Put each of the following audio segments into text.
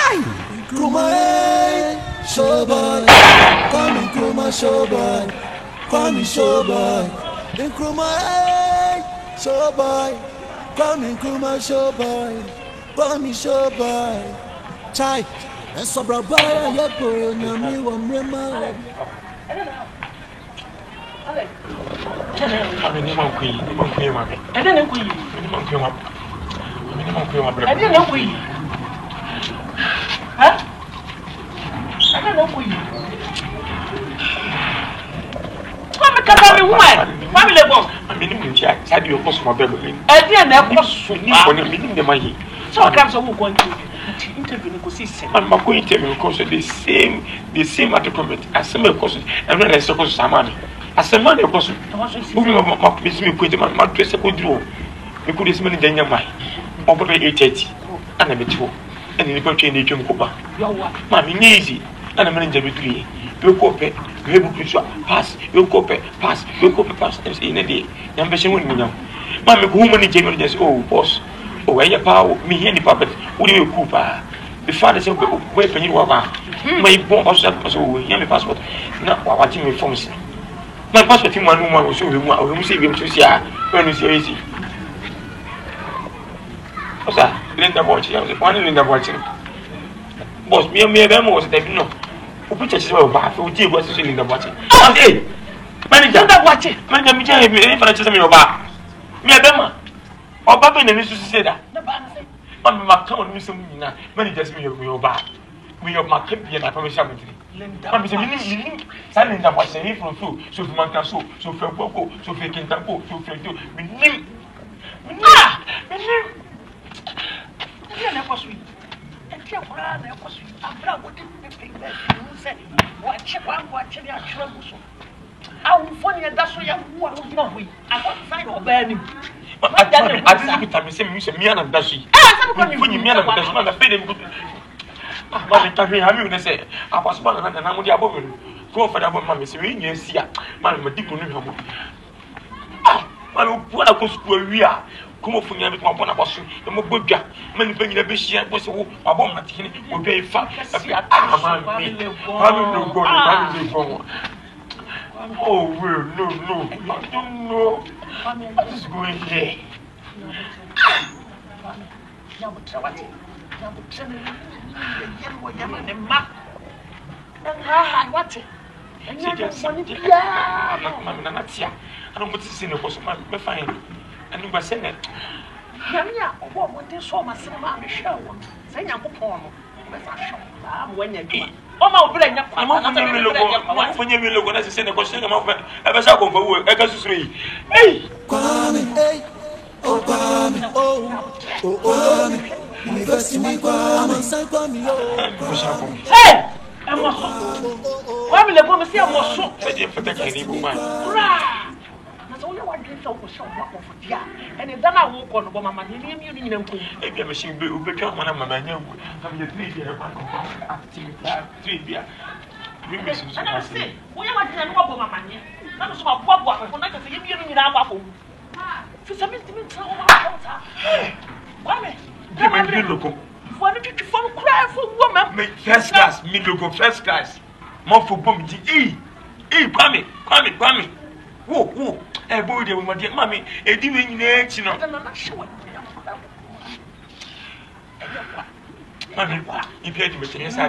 Chai! Nkrumah, showboy. Call me Nkrumah showboy. Call me showboy. Nkrumah, showboy. Call me Nkrumah showboy. Call me showboy. Chai! And so brabaya yepo nyami wa mrema. Interview negotiation. I'm not going to interview because the same article as some question and when I suppose Samani. As a man, of course, moving my business with my dress a good draw. We could as many danger my over 880 and a bit two and in the country in the Jumcoba. Mammy easy and a manager between you copy, you pass, you copy, pass, you copy, pass in a day. Young person wouldn't know. Mammy, who many general just oh, boss. Oh, where your power, me any puppet, would you Cooper? The father said, weapon you are. My boss also, young passport, not watching me from my passport in one woman will show him what we see him to see when it's easy. What's that? Linda watching, I was one Linda watching. Boss, me and them was that no. Who put us well back? Who did was Linda watching? Oh, hey! Manager, watching. Manager, me, if I just me about me, a demo. Or Papa and Mrs. said that. I'm my town, Miss Mina, managers me about. We have my campaign and I promise everything. I'm saying, Sunday, I was saying from food, so for my castle, so for Boko, so for Kintampo, so for you. We name. That was sweet. And that was sweet. I'm proud of you said, watch your troubles. How funny that's what you want to know. I want to find or burn him. I didn't tell me, say, me and Dashi. When you mean about the man, I paid him. But I say, I was one and I'm with the above. Go for the mammy, so you see, man, my dick on him. Ah, what I go school we are. Come up from your one of us, the Mobuga, many penny the Bishi and possible, a bomb at him will be fat. Oh, well, no, I don't know what is going here. I don't want to see the boss of my fine. And you were saying it. Yamia, what would this so much cinema show? Saying I'm upon when you do. Oh, my brain, I'm not when you look when I send a question of ever shall go for work. I got to say, hey, oh, hey, I'm a why will I want to see a more so? For the candy woman. That's only one day so for some for dear. And then I won't call the mamma, you know, maybe a machine will become one of my man. I'm your 3 year active. We miss you. I say, we are not about my money. That was my papa when I can see you in our waffle. For some instruments, why don't you phone cry for woman? Make first class, middle first class. More for bombing. Kwame. Whoa. A boy, they will get mammy, a diving in the you I'm not sure. Mammy, you paid to me, yes, I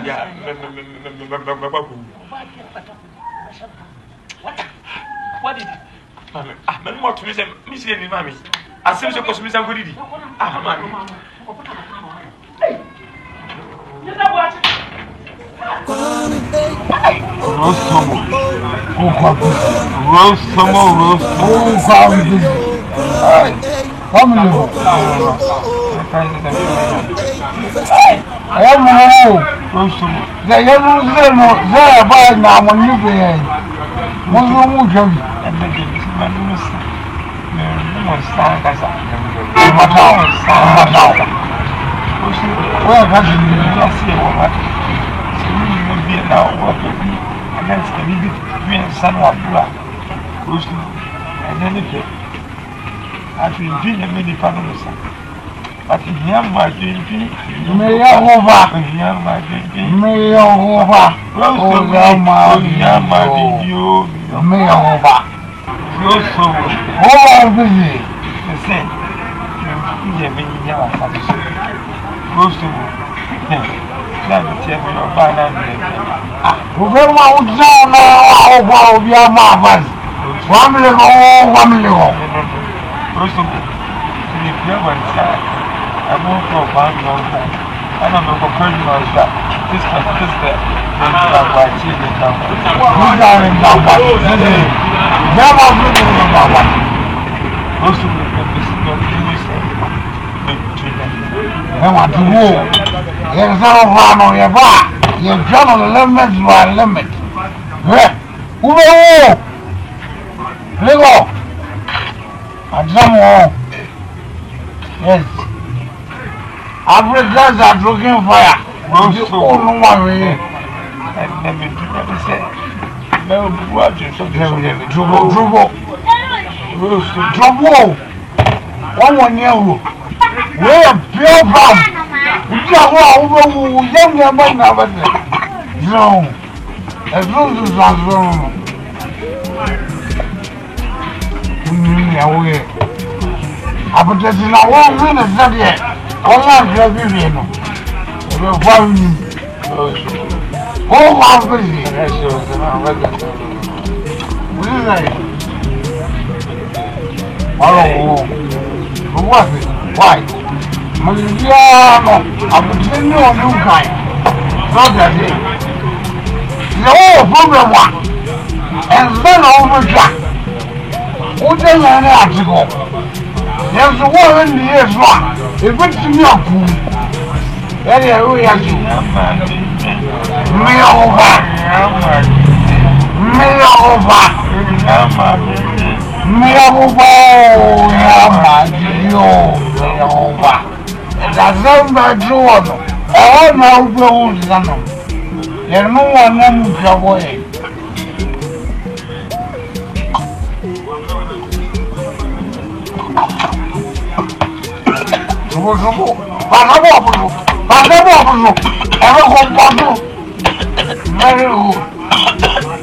what did it? Mammy, I'm not to miss any mammy. I said, of course, Miss Angudi. Ah, mammy. You know what? But Yama Dinky, Mayahova, Yama Dinky, Mayahova, Yama Dinky, Mayahova. so Oh, busy. the same. You mean Yama goes to let me tell you your banana. Whoever would know how we are marvelous. One little. First of all, the German side, I won't go back on that. I don't know what person was that. This and my children down. Who's are in Baba? Never been in Baba. Most of them is not doing I want to move. There's no one on your back. Your general limits were limit. Who will Lego? And some more. Yes. Africans are looking fire. Most of Oh, no one. and let me say, no, watching something. Trouble. One year. We're pure from. We are young men now. No. As long as I'm wrong. But there's no 1 minute that yet. All I'm driving. We're finding. Oh, I'm busy. What is that? Oh, what? Why? Mariano, I'm telling you a new kind. Not that day. The whole problem one. And then over Jack. What the man had to go? There's a war in the years one. If it's me a fool. Then we have to. Me over. That's not true. I don't know who's done. There's no one who's away.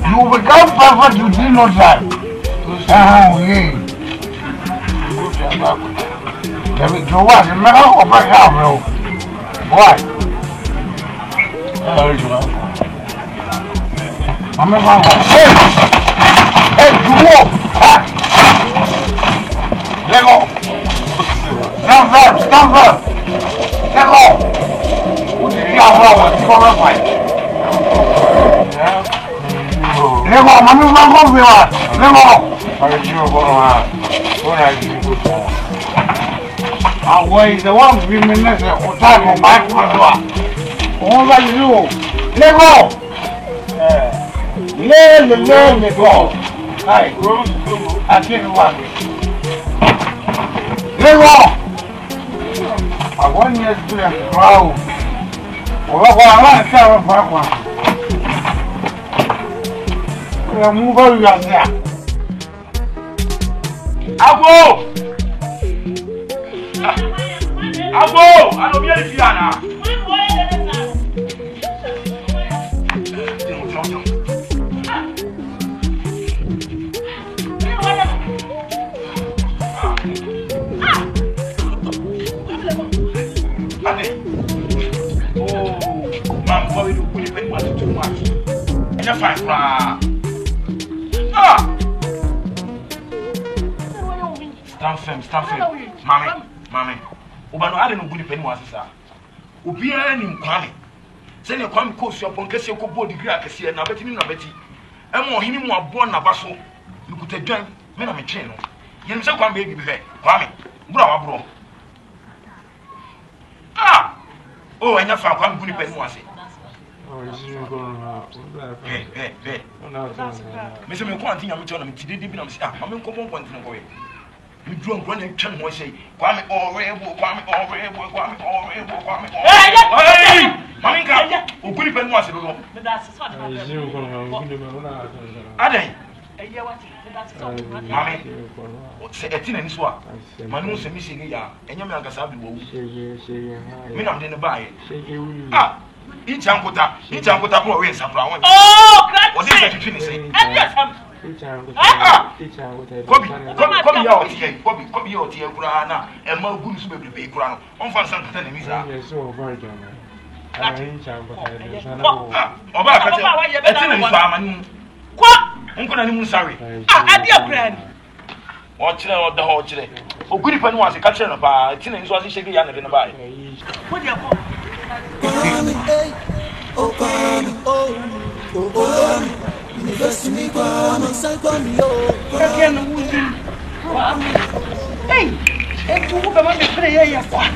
You become perfect with dinosaur. Yeah. So what? The man will back out, bro. What? I'm not hey, you walk. Let go. Stand firm. Let go. What did you have wrong? You gonna fight? Let go. I'm not going to be let go. I wait the 1 3 minutes or time on my phone. All I do, let go. Let me go. Hey, I can't walk. Let go. I want you to grow. Well, I want to tell you about one. We'll move over there. Abo! I don't hear you now. Oh, man, boy, you put it too much. And you're fine, Stand firm. Mommy. Obano ade no gudi pani wasesa. Obiara ni nkwame. Se ne kwame ko su apon kese ko bo degree akese na beti ni na beti. Emo ohini mu abo na baso. Mikuta dwan me na me twe no. Yen se kwame bi hwe. Kwame, bura wa bro. Oh, enya fa kwame gudi pani wase. Hey. Me se me ko antinya me twe na me tididi bi na me se mame ko bon kontine ko we. Me do ngro na twa no say Kwame Orebo. Hey! Maminka, oguni pen mo ase do. Aden. Mami, say a tin and swap. Manu se missing ya, and you make us have the wool. Me, I'm in the buy. Ah, each uncle for race up. Oh, what is that finish? Come out here, Bobby, come out here, Grana, and more goods will be ground. On for some enemies. So very good. I'm sorry. Ah, dear friend. Watch the whole today. Oh, good if anyone was a catcher of a tin and was shaking Yana in the buy. What do you want? Hey, and you would have to play a fun.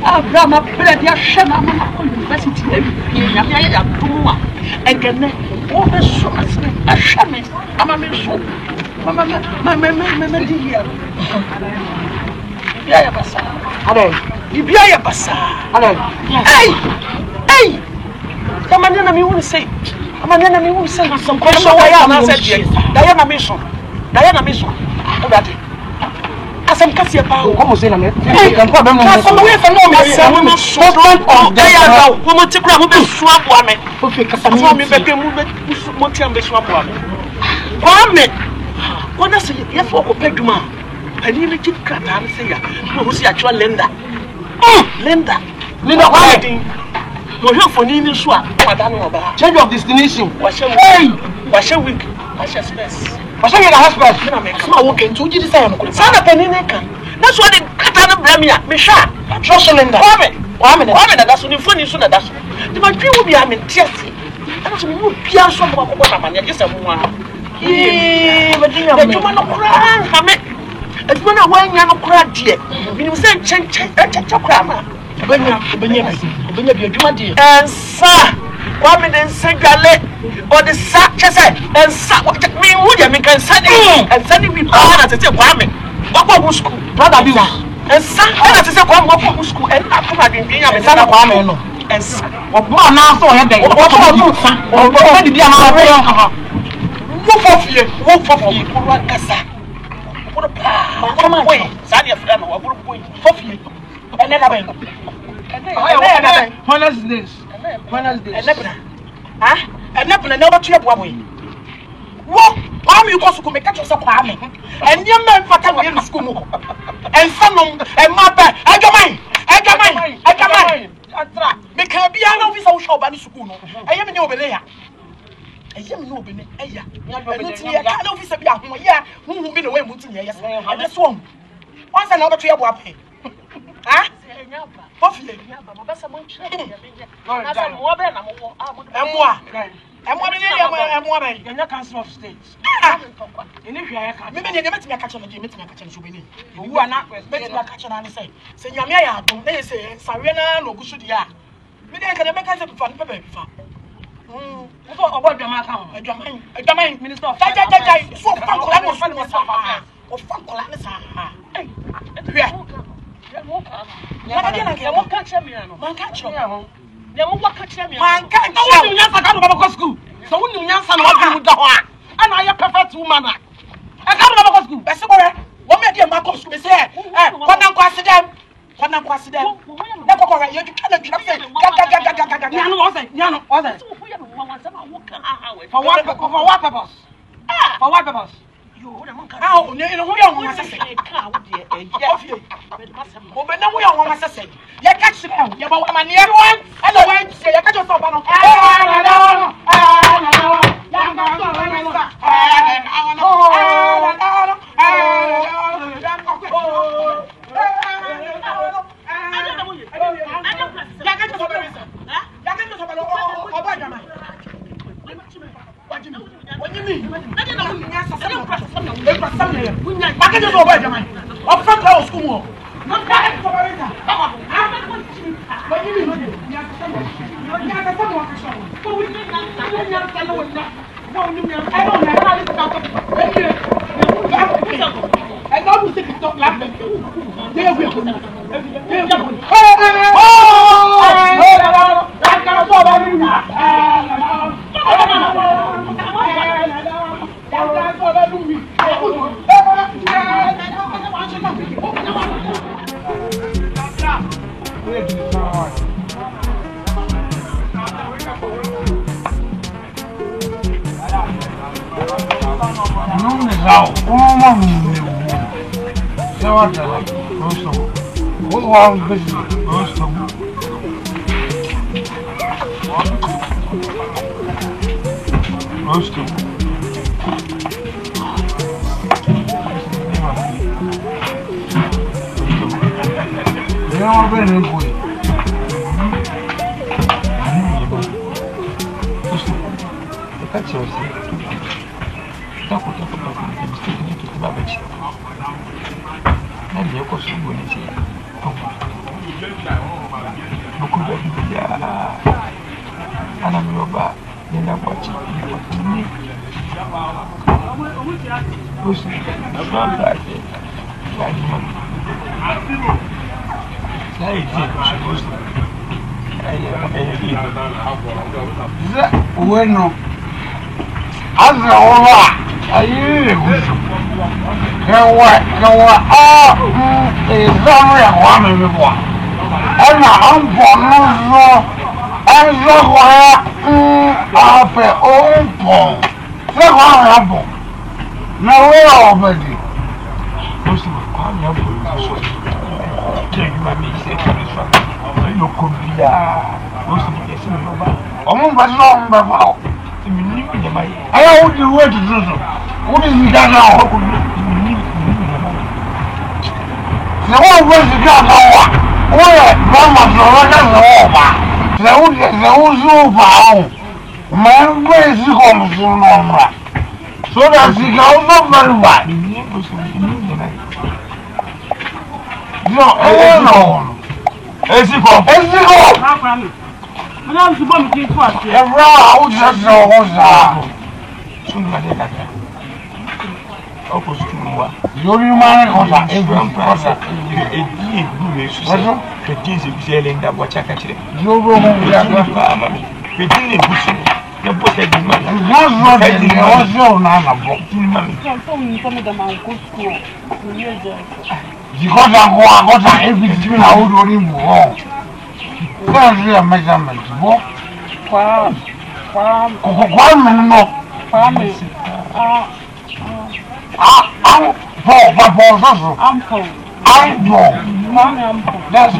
Abraham bread ya shema mama university ya ya tuwa egene o be so ashame ama me so mama di ya basa ale bibia ya basa ale hey amanya na mi won say some question why am na say daya na me so o ba asem kase pa o como say na me kan ko be mo so we fa no me so of the ya wo mo ti kura mo be so aboa me o fe kasa me be ke mo ti am be so aboa me kwa me ko na say ye fo ko peduma pani me ti krata na say ya mo si actual lender kwa din no he for ni so a pada no ba change of destination wa she week wa she space I say you have space. Na wo can to gidi say no. Sana penine kan. That's what the kata no bramia. Me sha. So cylinder. Wa me na da so ni phone so na da so. The ma twi wo bia me tiase. Ana so me wo bia so mo akoko na mane gese mo a. Badinya me. The juma no kura ha me. Aduma na wa nya no kura de. Minim say chen kura ma. Obenya bi aduma de. Ensa. Kwa me den segale or the sack chese and sack me would ya me can send me na say kwa me go school brother bi and sack na say kwa mo go school and after adwin ya me say kwa me no and sack obo na so he den obo di dia na wo fofie ko kasa ko pa de friend no aburu boy fofie ene da ben Wednesdays enebra ah enebra na obatue boa boy wo am you go school me catch yourself kwa me enya man fata we in school mo enfanom emaba adwaman atra me kan bia na officer wo show ba ni school no eye me ne obele ya eye me ne obele eya enu ti ya ka na officer bia ho ya hu bi na we mu ti ya yes ade so on say na obatue boa pe ah fofile baba basa mo tire na sa mo be na mo emwa be ni emwa be Kenya Council of State. Eni hwa ya ka. Me be ni metimi aka che no metimi aka che no so be ni. Owu ana metimi aka che na ne say. Se nyame ya adom na say sawe na no gusu dia. Me dey kan make say fa pepe fa. Wo obo dwama ka ho. Adwaman Minister of Finance. So fa kola no fa no sa. O fa kola ne sa. Eh. Ya dia mo ka che me no. Man ka che. Ya mo wa ka che me. Man ka che. No wonu nyansa ka no baba school. So wonu nyansa na wa mu da ho a. Ana ya perfect woman a. E ka no baba school. Be se bore. Wo me dia ma ko school be say kwana kwa sidem. Na ko ko ya juka na juka say ga. Nya no o say. For what purpose? For what purpose? Ah, o ne ho ya won asese. Ka wo de ya. O be na wo ya won asese. Ya ka chi ya ba amane ya won. Ala wan say ya ka jo so ba no. Bueno, ahora ahí so that she can also very well. No, the book that you must not ready. I was so not book. You got to go everything I would only move. There's a measurement. Wow. That's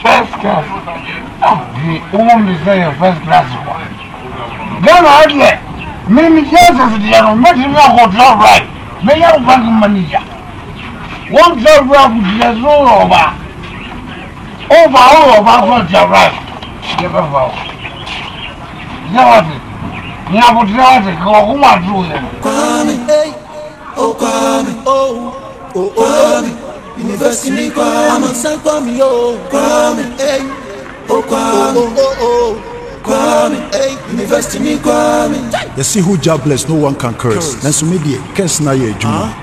First class. The woman is there, first class. Then I get many years as the young man who drive right. May I bank manager? One job with the soul over all of our job right. Never fall. Now, what does it go? Who are doing? Kwame, University Kwame, San Kwame, Kwame, Kwame, University Kwame. You see who jobless, no one can curse. Then so media, curse na ye juma.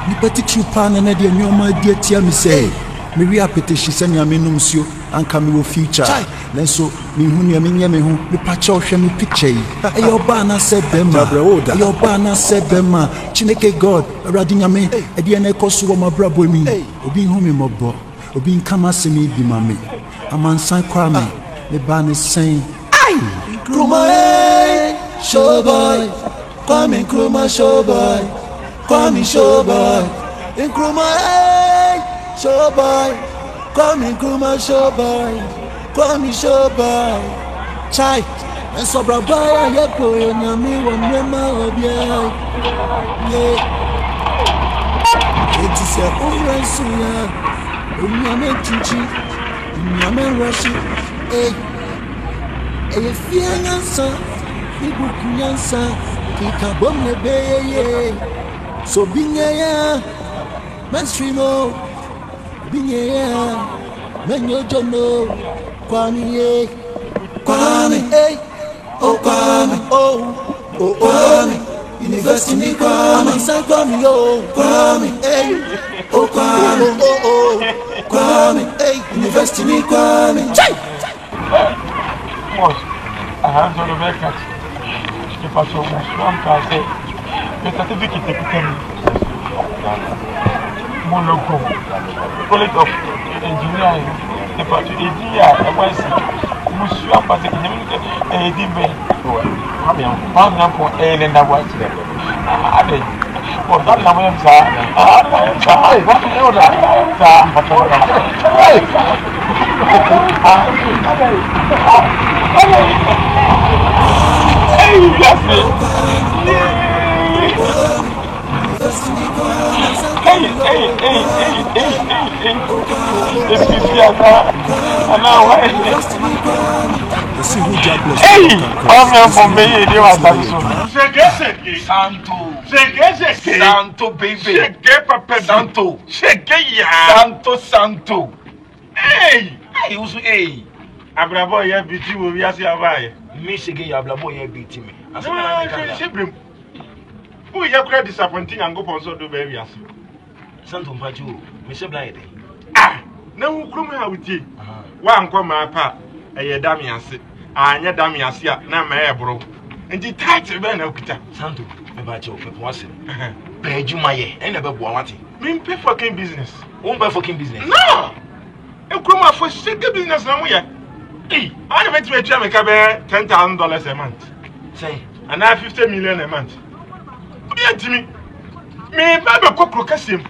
Ni petit pan na dia nyoma dia tia mi say. Me wi apetition se nya me num sio anka me wo future. Then so me hu nya me nya me hu me pa cha ohwe me picture yi. E yo ba na se bema. E yo ba na se bema. Chineke God, awrade nya me e dia na ekoso wo mabrabo mi. Obi hu me mobo. Obi nkama se me bi ma me. Amansan kwa me. Me ba ne sen. Ai! Nkrumah, showboy. Kwame Nkrumah, showboy. Kwame showboy. Nkrumah, showboy. Kwame Nkrumah, showboy. Kwame showboy. Chai, and so brabaya yepo yami wamema obia. Yeah. It is a umrensuya. Unyame chichi. Unyame rashi. Hey. If you answer, people can answer. Kika bomb the bay. So being a mainstreamo, being a man, you don't know. Kwame, Kwame, oh Kwame, oh Kwame, University Kwame, San Kwame, oh Kwame, oh Kwame, oh Kwame, University Kwame. I have to make it. The person who swam can say, the certificate they put in Monaco, College of Engineering, the party idea, a wise Muslim party, a debate. One for A and a white. For that, Santo baby. Santo. Hey, also hey. Abrabo ya biti wo wi ase abaye. Me shege ya abrabo ya biti me. Asema na ka. Shebrim. Who ya kra disappointing and go pon so do be wi ase. Santo mpachi o. Me she blind. Na hu krum ha wutie. Wa anko ma pa eye dam ase. Anya dam ase a na ma e bro. Nti title be na okuta. Santo me ba che o me wase. Be adwuma ye. E na be boa wate. Me pay for king business. Won pay for king business. No. E krum for shege business na mo ye. Hey, I bet you make $10,000 a month. Say, and I have 50 million a month. Me, Bible Cookrocasim.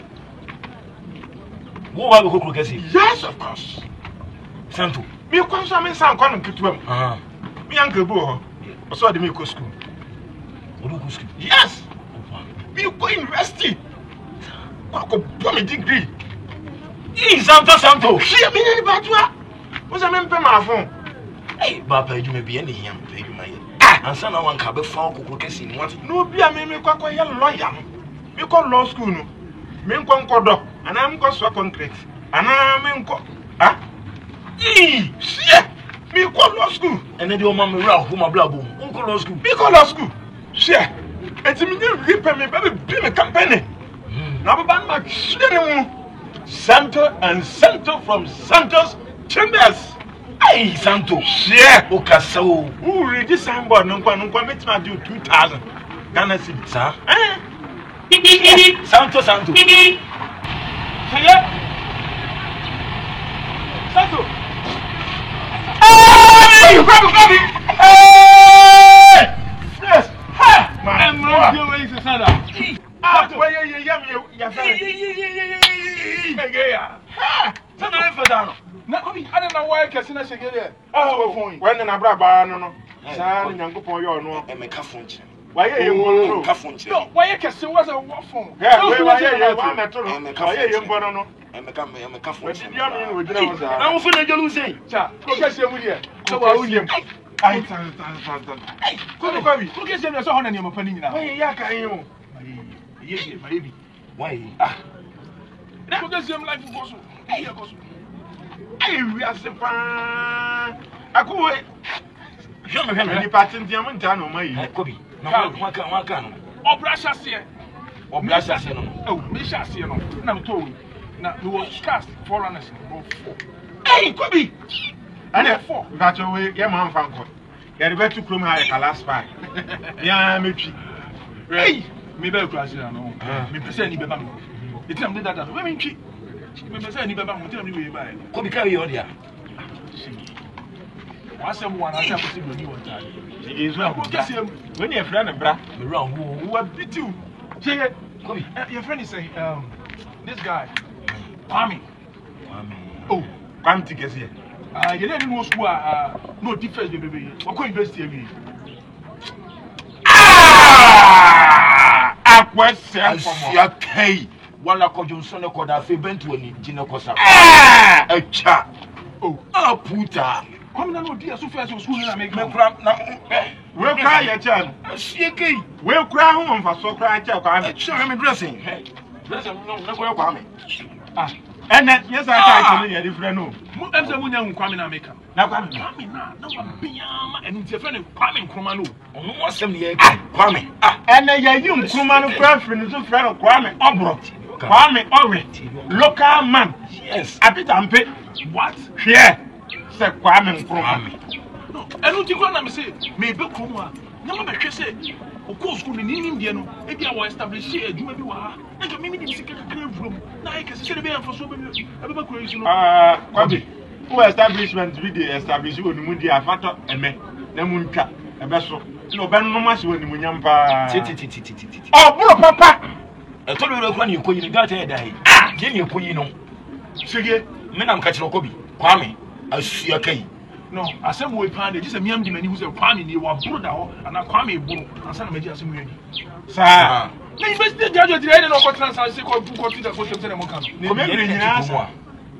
Who are the Cookrocasim? Yes, of course. Santo, me come some in San Conan Kitwem. Me uncle Bo, I saw the Miko school. Yes, me go university. Kwako me degree. Santo. She me ni batwa. Mo se me mpe ma fon. Hey, Baba, you may be any young baby, my. And son, I want to be found who can see what. No be a me kwako ya lawyer. Me ko law school no. Me nko doc. And I'm go so concrete. And I'm nko she me ko law school. And then your mama round who my blood boom. Uncle law school. Me ko law school. She eti me dey repair me baby be me company. Na ba ma hwe Santo and Santo from Santos Chambers. Hey, Santo. Yeah. Okaso. Who read this signboard? No, meet me do 2,000. Ghana city. Sir? Santo. Santo. Hey! Grab me! Hey! Yes! Ha! Man, no, where is the Santa? Ah, where you na obi ana na why kese na shege there oh phone when na bra ba no sa nyankopon yo no e me ka phone chi why ye mbo no ka phone chi no why kese was a what phone yeah why ye wa meto no why ye mbo no e me ka phone chi dia no we dina mo sa na wo fune jelu sei cha ko kese mu there so wa unyem ai tan ko kese mu so ho na ne mo pani nyina why ye ya kan yo ye baby why ko kese mu life go so ye go so ai we asepa akuwe hweme ni patent ya munta no mai kobi na waka no obrasha se no oh me sha se no na me to na we was cast foreigners no 4 ai kobi ana 4 gacho we ye man fan ko ye de betu krom ha ka last five ya metwi hey me be kura se no me pese ni be ba me etim de dada we me ntwi me pese ni be ba mo tell me we ba e kobi ka we odia wasem wana asa ko sibo ni wonta is well when your friend bra me round who what did you say kobi your friend is saying this guy Kwame oh Kwame tikesi here you didn't know school no defense baby what university again question for your kai wala ko Johnson ko da fe bentu ani jina ko sa acha oh puta come na no dia so first school na make me kura na we kura ya chan sie kai we kura ho mfa so kura cha kwa me sure me dressing no na ko kwa me ene yes I try to hear different no mu emse mu nya Kwame na make na Kwame na wa biama eni tie friend Kwame Nkrumah no onu wasem ne ye Kwame ene ya yi Nkrumah no kura friend so friend Kwame obro Kwame Owe local man yes apitampe what here say Kwame Nkrumah no enu ti ko na me say me be Nkrumah na ma be hwe say o ko school ni India no e bia wa establish adwuma bi wa ha nka me di sika kakra vrum na e kese se be anfa so be ba ko yi no Kwame who establishment we dey establish wonu mu di afato eme na mu ntwa e be so no be no ma se wonu mu nyampa obro papa e to be rekwa ni koyi ni gata e dai je ni koyi no sege me na mka kire kobi Kwame asua kai no asem we pan dey just miam di mani who say Kwame ni wa bro da ho ana Kwame bro ansa na maji asem we sa na university graduate dey no ko transfer say ko tuta ko tem say mo kan ni membre nyina sa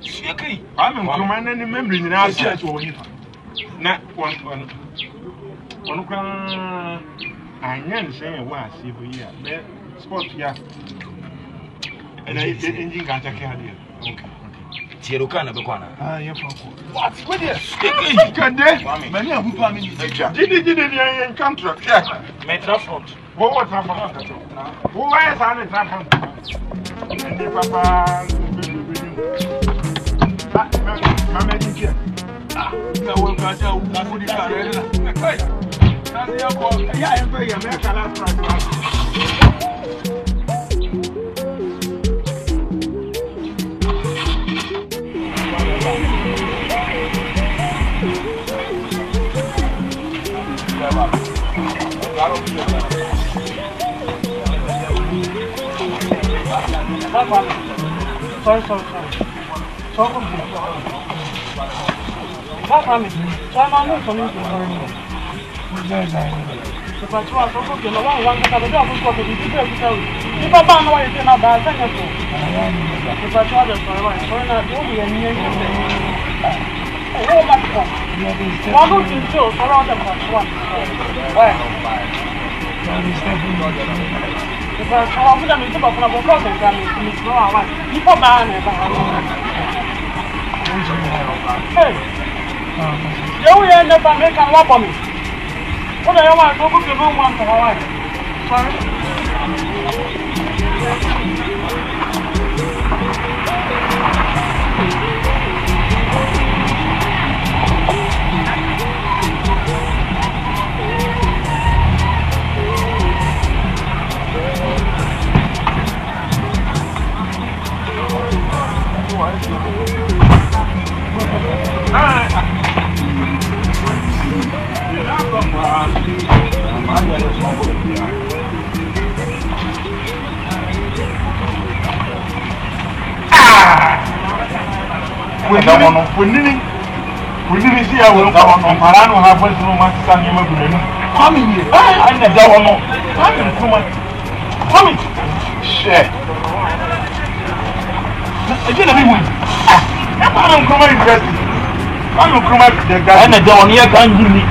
sua kai Kwame Nkrumah na ni membre nyina sa church wo ni fa na kwa anya nse wa asibo yi a be sport ya ena engine ga ta kai hade okay tiero kana be kwana yeah fa ko what with this kande mani ahu pa me ni jidi ni en contract yeah me front wo wa ta front wo wa ya sa ni ta front ni papa mama ni kia na wo ka ja wo ku di ka re na kai na ya ko ya en be ya me kala front Sorry. Talk to me. That's me. So I'm not coming to learn. But you are so good, no one can have a job for the details. If I found why you did not buy a thing, if I tried it for a while, so not only a new oh, my God. Why don't you do around the one? Where? If I saw them in the book of a process, I mean, it's no one. People buy it. Hey, you will never make a lot of me. What do you want to go to the room one for Hawaii? Sorry? We didn't see our will come on Parano have went through my son. Come in here. I never know. Come in. Share. Again, everyone. I don't come interested. I don't come at the guy. And the down here can't give me.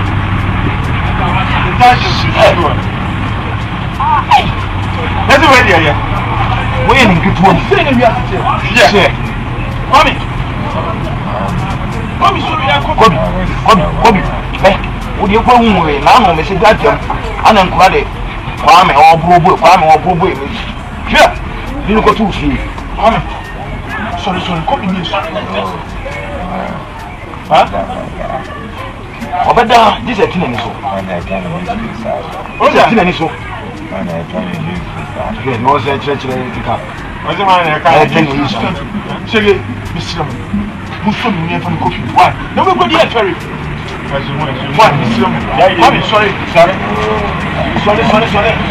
That's everyone. That's the way they are. When you get one thing, you have to say, come in. Come, would you go away? Now, Mrs. Gatton, and I'm glad it. Kwame or Bobo. Here, you go to see. Sorry, come in here. Huh? But this is a thing. What's that thing? Yes, no, I church to come. What's the man? I can't say, Mr. Muslim from coffee. Why? No, we're going to ferry. Why, Mr. I'm sorry.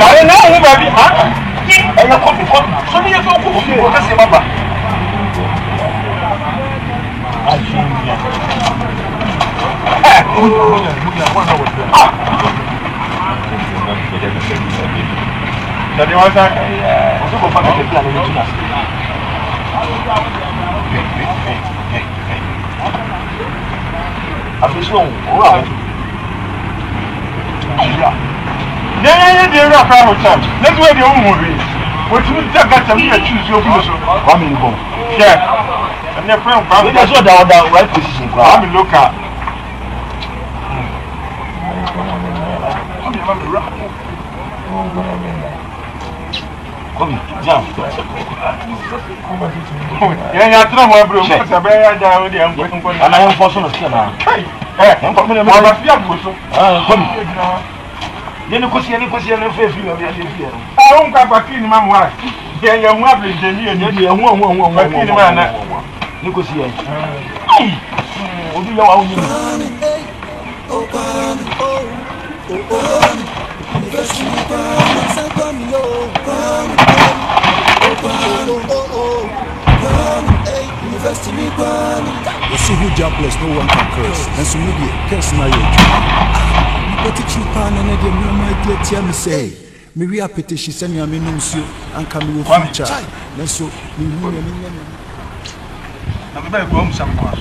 I know, baby. And a coffee. So you have a coffee. What's the number? I Let's wear the own movie. What you got to choose your position? Come in home. Yeah. And your friend, that's what the right position. I'm look at. Come jam. Yeah, I'm bro. And I am for some of I'm coming to my then you could see any question of faith. I won't come back in my wife. Yeah, you're one of the one. You could see it. What do you jobless, no one can curse. And so maybe curse now. But it's you pan and the new my dear Tiam say, Maria petition send your minus you and come with future. And so you I'm very home some course.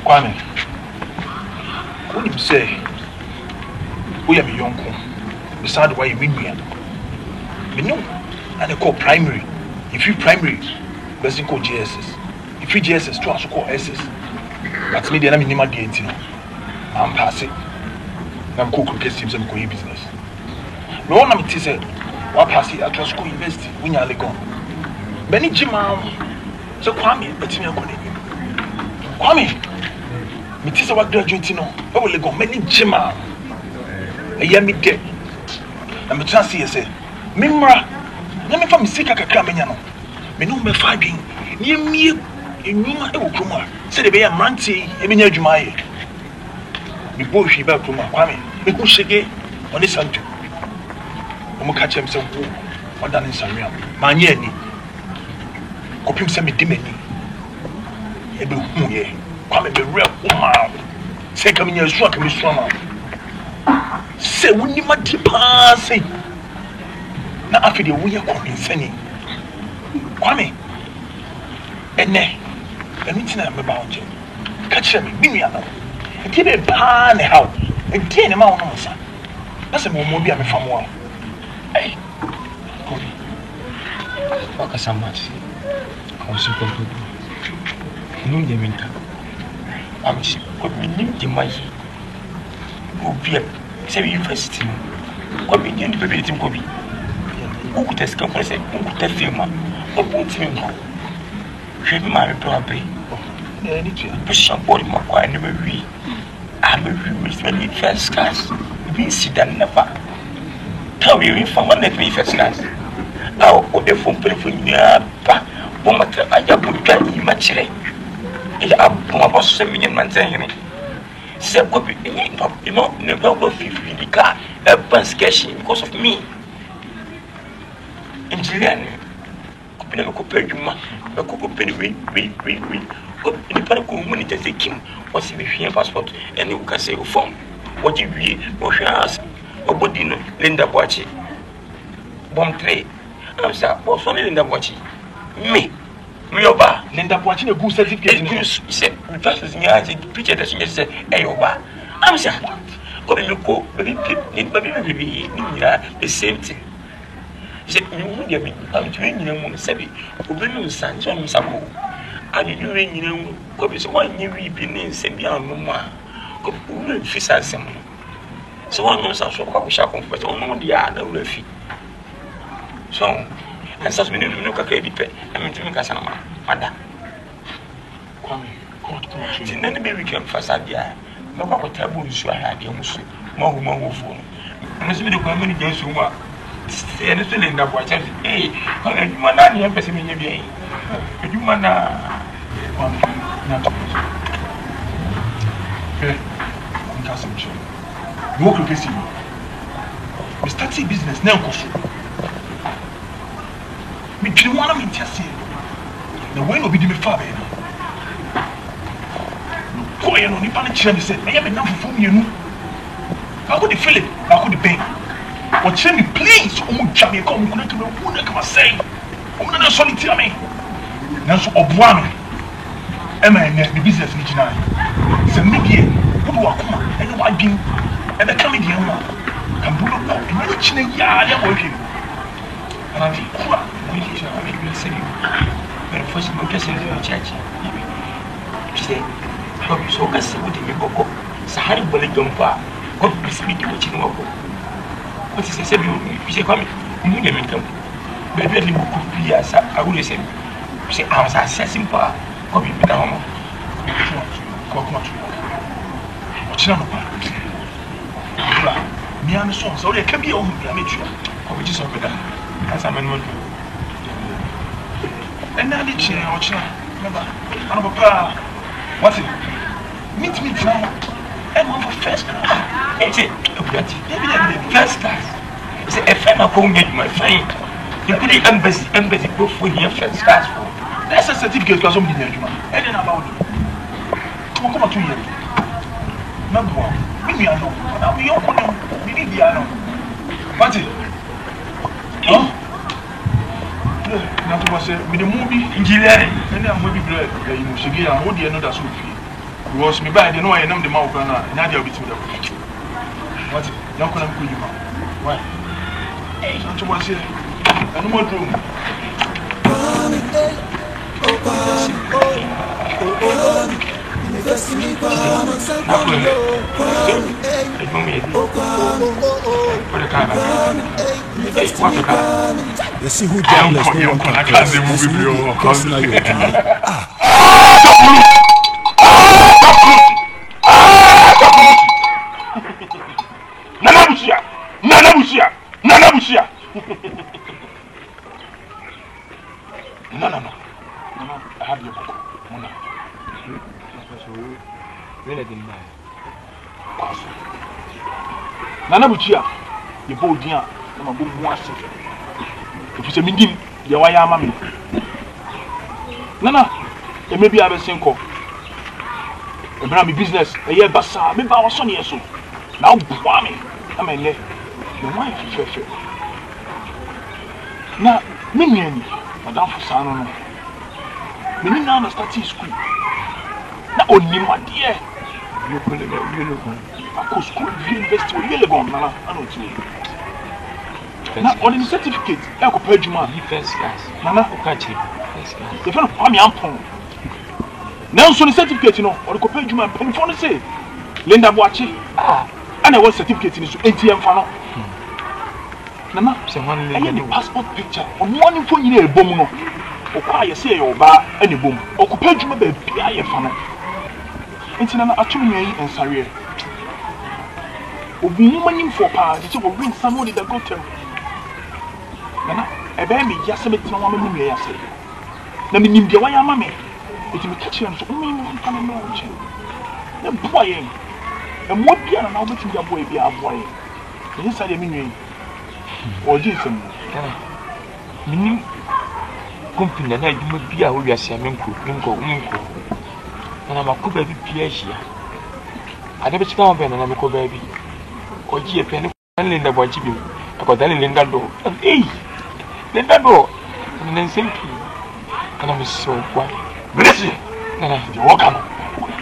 Kwame, when you say we are young, beside why you mean me, know, and they call primary. If you primary, best call GSS. If you GSS, to also call SS. But me, the enemy never get it. I'm passing. I'm called cricket teams and call business. No one am to say, what passing at school university when you're gone. Benny Jimam, so Kwame, but you are Kwame. Me tisa wa graduate no e wo lego many jima e ya mi de na me chance ye say mimra na me fa me sika kakra menya no me no me fa adwen ni emie enwuma e wo kroma se de be ya mrantie e menya adwuma ye me boy she back from Kwame. Me go shege on this santo. Omo catch him say wo. What done in Samia? Manye ni. Kopim say me dimeni. Ebe hu ye. Kwame be real woman. Say come in so come so ma. Say woni ma di pa say. Na afi de wo ye convince ni. Kwame. Ene. Eni tina me ba onje. Catch me nua no. Enti be pa ne how. Enti ne ma wono sa. Na se mo bi a me famo a. Hey. Waka samati. Kausi ko to. Num de minta. Amsi ko minim de mai. Obi se university. Ko bi ndi bebe tim ko bi. Ko ku test kan ko se ko ta firma. O bu tim ko. Je bi ma me proper. Ni tu. Push body ma kwa ni me wi. I'm a really first class. We see that never. How we from one that we first class. Now, what the phone telephone, pa, Bomata, I have put that in my chair. I have a 7 million man saying, say, copy, you know, never go 50 in the car, a bus cashing because of me. In Julian, copy a copy, a copy, we. In the park community, they came, what's in the passport, and you can say, form, what you be, or ask, or Bodino, Linda Boachi, Bomb Tray. I'm sorry, what's on Linda Boachi? Me, Oba, Linda Boachi, a good certificate. You said, the first thing I picture that you said, hey, Oba, I'm sorry, what you go, the same thing. He said, you give me, I'm doing you, Sabi, Ubinu San John Sabo. I didn't know what is one year weeping in Sabia Mama. Go fish as some. So one knows how we shall confess on the other refi. So, and such many look at Katie Pet, I mean to make us a mother. Come, then the baby came first idea. No matter taboo, you had your muscle, more phone. And as we do many days, you are still in the watch. Hey, you man, I am passing in your game. You man, you work with me. We start a business now. Me tell one of me just the way no be the father. No, go on the panic. She said, "I have enough for you." I could feel it. I could pay. But tell me, please, Jamie, come to me. Who come say? I'm not solitary me. Now so obuami. Emma and the business in China. So maybe who do I come? And you are being and the comedian can put up and you China yard working. And I think, we will say, but first, we can say to the church. She said, "How you so can say what you go? Sahari Boligumpa, what is me to watch in Wako? What is it? You say, come, you need to come. But let me could be as I will say. Say, I was assessing power. Come in with the home. Come on. What's your number? Me and the son, so they can be on the amateur. Come just over there. As I'm in one. And now the chair, remember, I'm a papa. What's it? Meet me now. I'm on for first class. It's it. First class. It's a friend of home, my friend. You put the embassy both for here first class. That's a certificate because somebody there, and then about it. Come on, 2 years. Number one, maybe I know. Now we all know. We need the know. What's it? Huh? Now to say, with the movie engineering, and then movie bread, you know, she get a whole year another soup. Because me buy the know I am the mouth and now they'll be to the what's it? Now can I call you? Why? Not to say, I no more room. You see who downless no one can curse. Curse now you're doing. Nanabushia. No. I have your book. Mona. When I didn't buy. Nana Buchia, you both dear, and a boom was. If you say me, you are mammy. Nana, there may be a single. A brand business, a year bassa, maybe I was son years old. Now, Bwami, I mean, the wife is now, Minion, Madame Fusano. Many now start school. Now, only my dear. You could I could school university with Yellowbone, Nana. I don't know. Now, on the certificate, I could pay you my first class. Nana, catch him. The friend of Pami Ampon. Now, so the certificate, you know, or the compare you my pen for the say. Linda Boachi. And I want certificate in his ATM funnel. Nana, someone I had the passport picture on one for you a bomb. Or why say your bar any boom. Or compare you my baby funnel. It's an actually and sorry. Woman for power, it will bring somebody that go tell. Nana, a baby, yes, I met no woman may I say. Let me name the way I'm a it will catch you and so many knowledge. The boy, and what be an album to your boy be a boy. Yes, I mean, or Jason. Meaning, company, and I do be a way as a minko. And I'm a good baby, Pierre. I never found an amical baby. Or ye a penny, and Linda Bochibim. I got Linda door. And hey, Linda door. And then simply. And I'm so quiet. Bless you. And I walk up.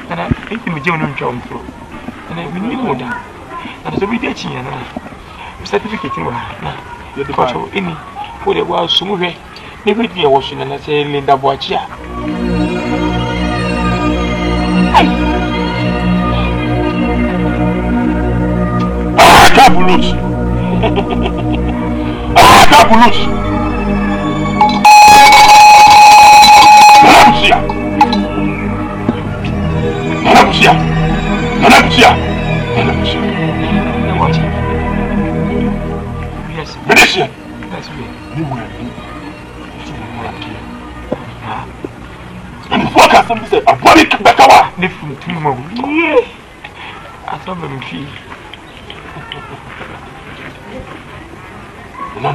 And I think the German jump through. And I really know that. And so we get you and I certificate in the photo in for the world somewhere. Maybe I was in and say Linda Boachia. Cabulus. Cabulus. Yes, Medicine. That's me. And the forecast somebody said, a body back out. Yeah. I saw them feel. No.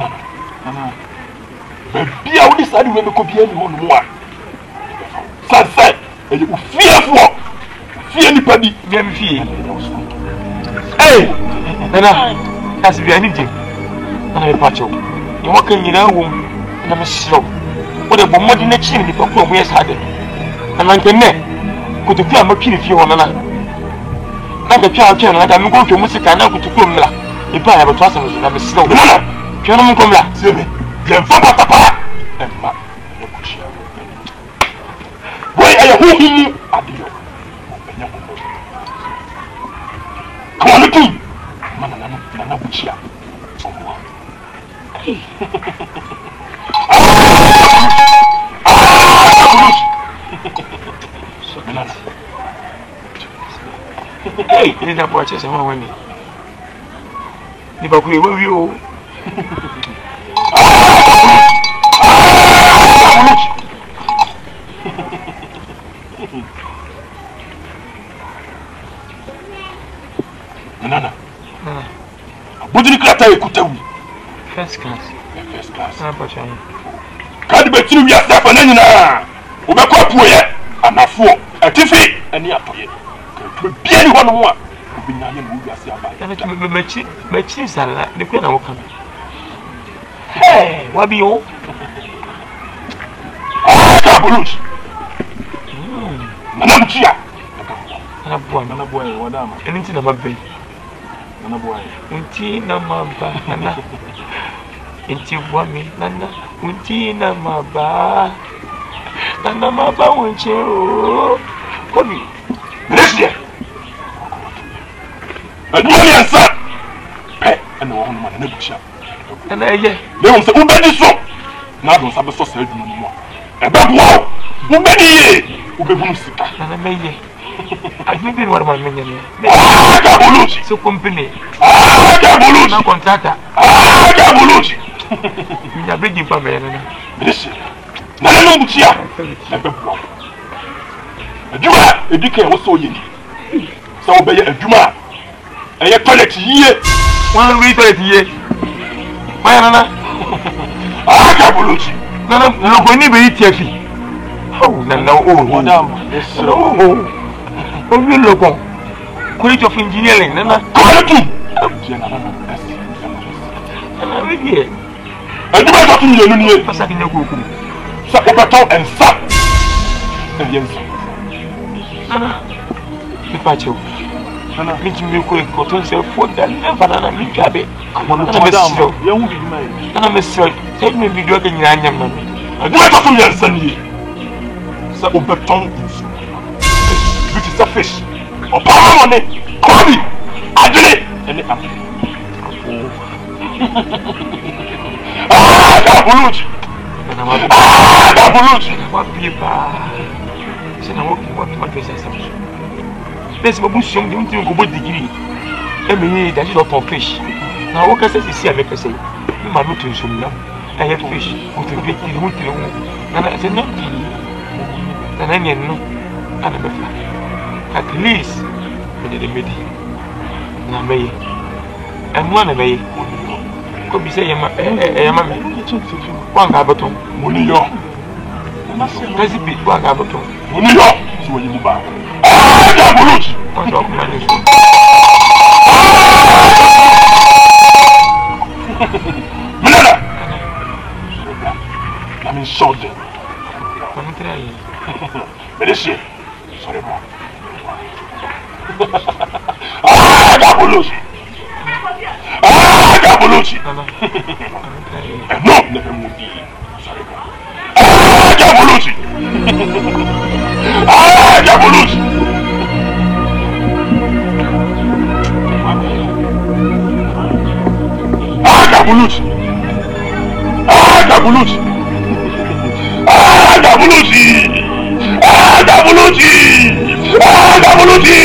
Maybe I will decide when we could be anyone more. Sunset, and you fearful. Fear anybody. Never fear. Hey, Nana, that's the anything. And I patch up. You walk in your room, and I'm slow. What a bomb in the chin if a poor way had it. And I'm the neck. Could you feel my kid if you want to? Not the child can, and I'm going to music and I'm going to come. If I have a trust, I'm slow. Piano come back. See me. Then Papa. Why are you holding me? Come on, look at Nana Buchia. Hey, Linda Boachia, someone with me. If I could wave you. Nana. What did you cut out? First class. First class. Can't be true yourself and then Ubakopuye and a fool, a tiffy, and the apple. Be anyone more. My cheese are like the queen of coming. Hey, what be you? Cabulus. Nanamchia. Nana boy, what am I? Anything about me. Nana boy. Unti Namaba. Inti Wami, Nana. Unti Namaba. Nana Maba, won't you? Come in. Listen. And you answer. And the woman in the bush. And I, they will say, Ubedi so. Now don't have a sausage no more. About wow. Ubedi, Ubebusika. And I may. I think they were my minion. Cabulucci. So company. Cabulucci. No contractor. Cabulucci. You are begging for me. Listen. Nana Buchia. Juma, a decay was so yin. So obey a Juma. A toilet ye. One week to ye. My nana. Ah, Kabuluchi. Nana, look when you be teafi. Oh, nana, oh, madam. Oh, you look on. College of Engineering, nana. Quality. I do not talk to you, you are sucking your group. Sapocaton and Sap. And yes, if I choke, and I need to make quick cotton self for that never meet Gabby. I want to madam, you won't be mine. And I'm a sir, take me be dragging your young man. I do not talk to your son here. Sapocaton which is a fish. Or power on it. Call me. I did it. And it happened. Kabuluchi! Kabuluchi! What people? C'est un mot qui va te faire ça. Mais c'est pas bon si on dit un gros degré. Et mais d'aller dans ton fish. Na o kasa sisi avec ça. Mais ma l'autre chose là. I have fish. On te fait qu'il monte le. Na c'est non. Na n'y non. Ana me fa. At least on est des médis. Na meille. Et moi na meille. Comme ça yama yama me. Wanga baton. Moniyo. Kasi bi wanga baton. Moniyo. So you ba. Ah, Kabuluchi. On doit commencer. Milena! I'm insulted. I'm trying. Medicine. Sorry, bro. Ah, Kabuluchi! Ah, Kabuluchi! No, never moved. Sorry, bro. Ah, Kabuluchi! Ah, Kabuluchi! Kabuluchi! Ah, Kabuluchi! Ah, Kabuluchi! Ah, Kabuluchi! Ah, Kabuluchi!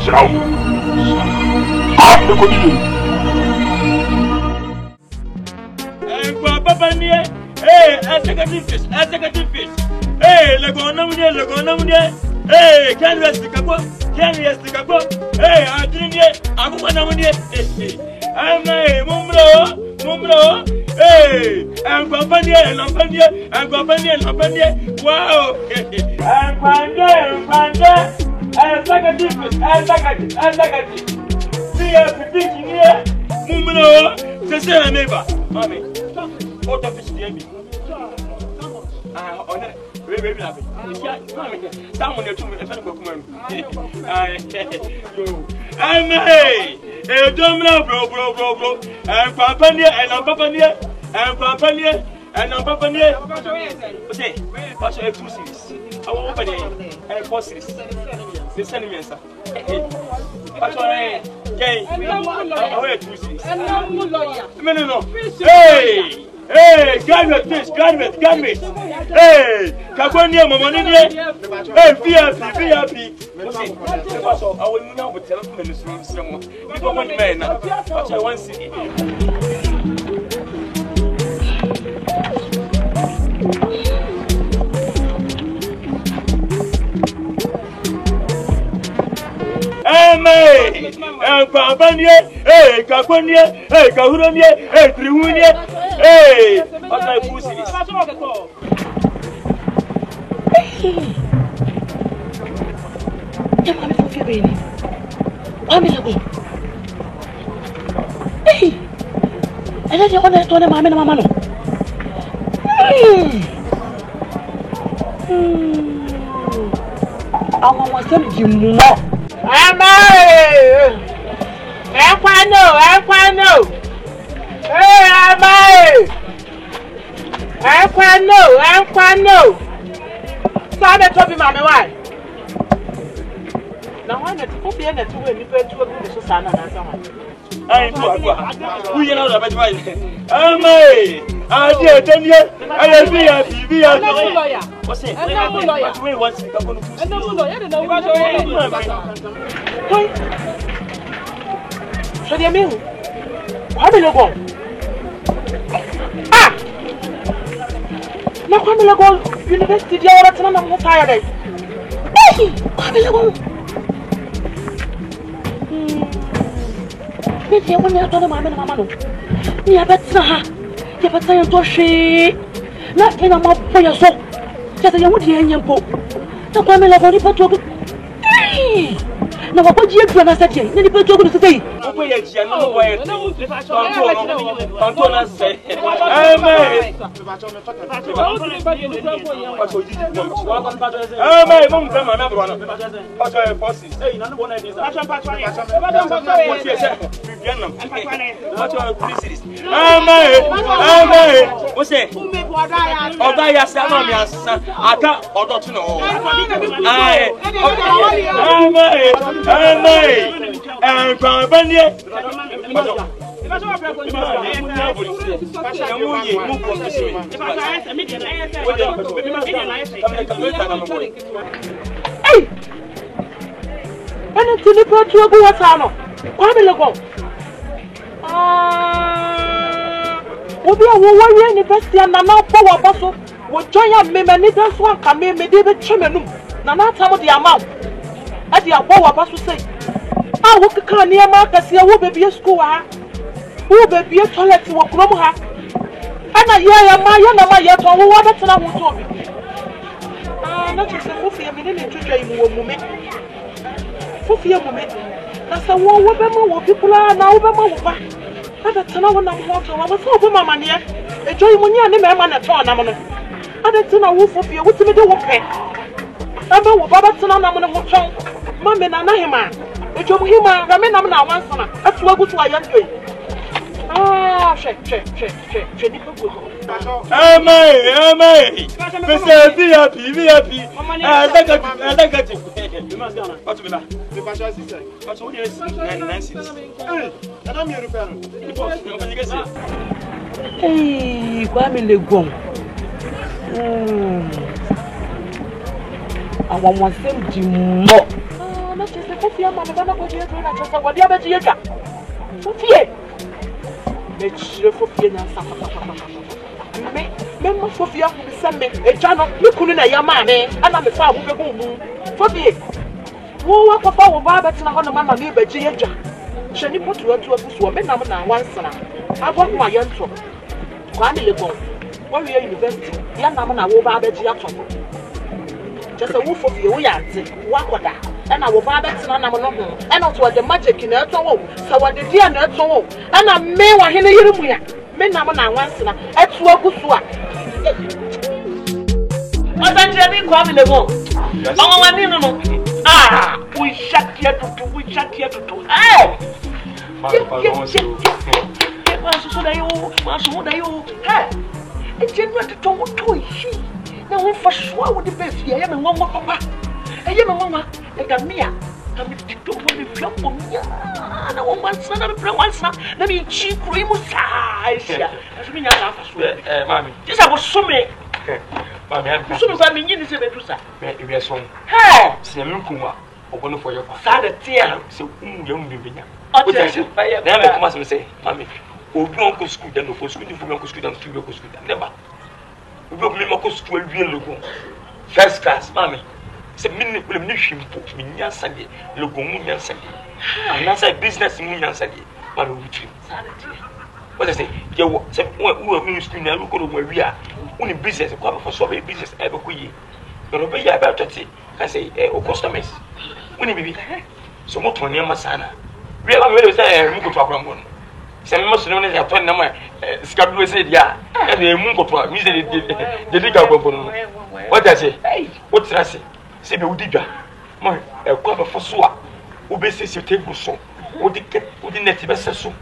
Ciao! Ah, le continue! Papa nie! Hey, executive fish! Hey, le gonamune! Hey, can rest the capo? Hey, I didn't yet. I'm one of them. I'm a mumro. Hey, I'm company. Wow. I'm panda. I'm like see a petition here. Mumro. To say a neighbor. Mommy. What of fish, baby? On it. Baby, someone to me. I'm a domino, bro. I'm Papa and I'm Papa and I'm Papa. Okay, what's your 2 series? I will open it and 4 series. The sentiment, sir. What's your name? I wear 2 series. No. Hey, graduate. Hey, Cabonia, Momonia. Hey, VIP. I will know what telephone is from someone. You don't want men. What I want to see. Hey, Pambania, hey, Cabonia, hey, Cahuronia, hey, Triunia. Hey, what I pussy is. Hey, and then you're going to tell them, Mamma. I want to give you more. I'm quite no. Sabe tobi mama why? Now why not to be in the 2 when you pay 2 of the Susana and someone. Who you know about why? I dear, then yet I am lawyer. What's it? Lawyer. What's it? So they mean, how do you go? Na kwamela go university dia ora tana na mo tired. Hey, kwamela go. Me dear, when you are done, Mamma, Mamma, you have better. You better you to she. Not in a mob for your soul. Just a young young book. The family of only put to. Now, what you do, I said, you need to go to say. I walk a car near Marcus, you will be a school, who will be a toilet to walk from her. And I hear my young yet or what I will tell me. Not just a Fufia minute to a woman. Fufia woman. That's a war woman, people are now over my. That's a when I'm walking. I was over my money. A joy when you're the man at all. I don't know who Fufia, what's the middle of it. I know Baba Tanamon of Chong, Mamma Nahima. It's your him, I mean, I'm not once. That's what was my young day. Ah, check. I want one thing more. Not just a coffee, I'm going to go to what the other year. Sophia, make sure for Fiona. Member Sophia will be sent me a channel. You couldn't a young man, and I'm a far with a boom. Sophia, who are Papa will buy better on the man of the Gia. Shall you put her to a bush woman? I'm now once. I want my young son. Kwame Legon, Warrior University, young man, I will buy the Gia. Just a wolf of you, Wakoda, and I will buy that on and also the magic in her toe. So what the dear nurse, and I may want him here. Men are once at Swaguswa. What I'm telling Kwame. Oh, ah, we shut here to do. Oh, it's general to toy. Now, for sure, with the best, I am a woman, Papa. I am a mama, and a mea. I'm a tick over the flop for me. And I want one son of a one son. Let me cheap cream size. As we are, Mammy. Yes, I was so many. Mammy, I'm so many minutes of it. Maybe a song. Hey, Simukuma, or one for your father, dear. So, young Vivian. I never must say, Mammy. Who don't go school, then go school, if you don't go school, and go school, never. We go to school real first class, Mammy. It's a minute with a mission book, Minian Sunday, Logomunian Sunday. And that's a business in Minian Sunday. What I say, you said, who are ministry now? Look over where we are. Only business, for so many business ever we. But obey about 30, I say, or customers. When it be so much on your Masana. We are very say, Muko to our moon. Some most known as a 20 number, Scablo said, yeah, and the Mungo to me, the digger. What I say? Hey, what's I say? Say, Udiga, my cover for Swa, who bases your table so, would the native so.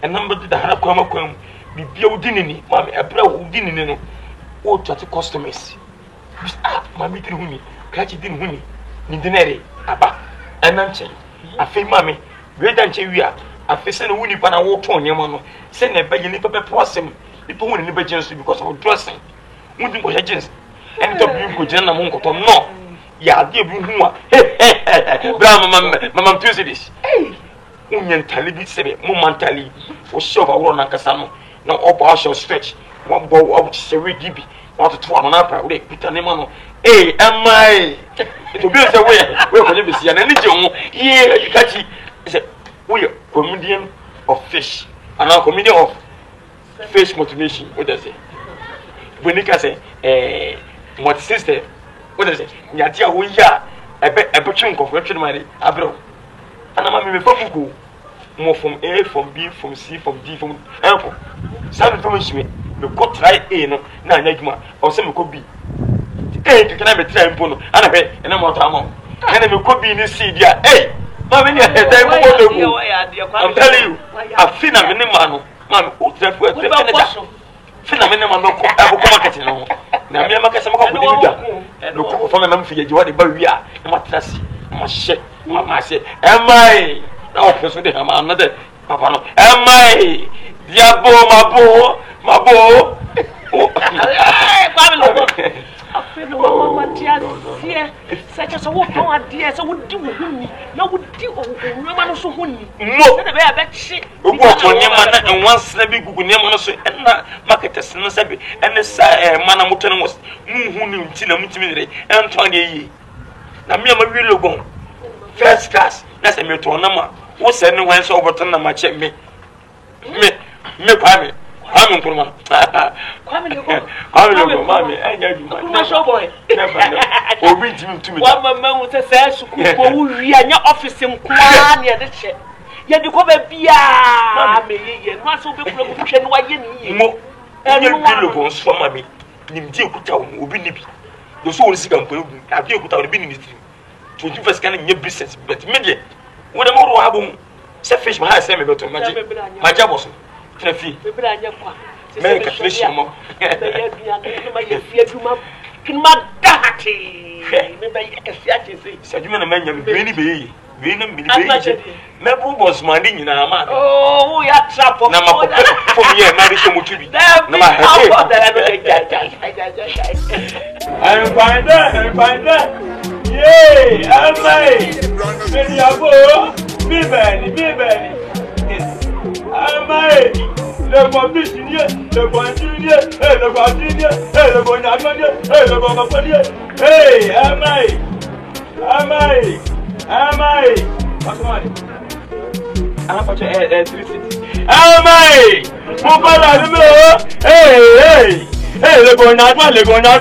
A number to the Haraquam be building, Mammy, a brow who didn't know, or to customers. My meeting with me, catch it in Winnie, Nindineri, Abba, and Nancy. I think, Mammy, great and we are. I face a winnie pan and walk on your mamma. Send a baggy little possum. People wouldn't be jealous because of dressing. Wouldn't go agents. And the people general won't go no. Yeah, dear Buma. Mamma Tuesday this. Hey, Union Talibi said, momentarily, for sure, I won't Casano. No, all I shall stretch. One bow out, Sherry Gibby. Want to twirl on up, I will put an emano. Hey, am I? It will be the way. Where will you see an energy? Here, you catch it. we are comedian of fish and our comedian of fish motivation. What does it? When you can say, what sister? What does it? Yatia, we are a chunk of rich money, abroad. And I'm a fucking more from A, from B, from C, from D, from L. Some information, the could try A, no, Nagma, or some could be. A, you can have a try and I'm not among. And then you could be in the sea, dear. Hey, I'm telling you, I've seen a minimum. Man, who's that for a phenomenon? I'm not marketing. Now, I'm not some from a man for you. What about we are? My shit, my shit. Am I? No, I'm another. Am I? Diabo, my boy. I feel no one, dear. Such as a walk on, dear, so would do with me. No, would do no one so honey. No, that shit. And one snabby good name and marketers and Sabi and the Manamutan was Muhun, Tina Mutimiri, and 20. Now, me, I'm really going. First class, that's a metonama. What's anyone so overturn my check me? Me, Pammy. I'm going Mammy, my show boy. Or read him to me. One moment says, we are in your office in Kwan near the chair. Yet you come a beer, and once will be promotion. Why you know? And you will swim at me. Nimdi Kuta will be nippy. The soul is going to have you without being in it. 21st can in your business, but media. What a more album. Set fish my house, my job was. Make a fish more. Can my daddy? Said you man, really be. Mebu was minding in our man. Oh, we are trapped for me and married to Mutubi. I'm fine there. Yay, I'm made. Many abo, be bad. Le conditionnier, le conditionnier, le conditionnier, le conditionnier, le conditionnier. Hey, am I? What's the matter? I'm for electricity. Am I? Hey, le conditionnier,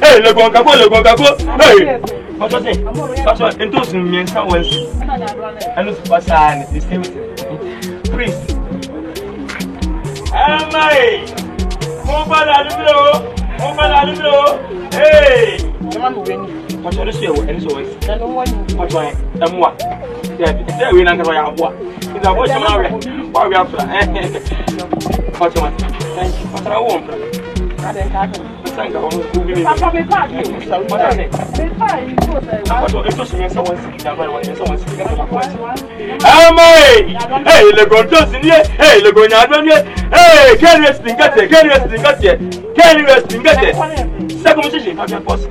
hey, le conditionner. Hey. What's it? What's what? Entonces, me enseñas. I know what's the same priest. Am I? Hey! What's your issue? And so is what's why? And what? Yeah, we don't know what. It's a voice of our why we have what's your thank you. What's our own? Thank you. Am I? Hey, le gontos in here. Hey, le gonadon here. Hey, can you sing at it? Can you sing at it? Can you sing at it? Second position, have your boss.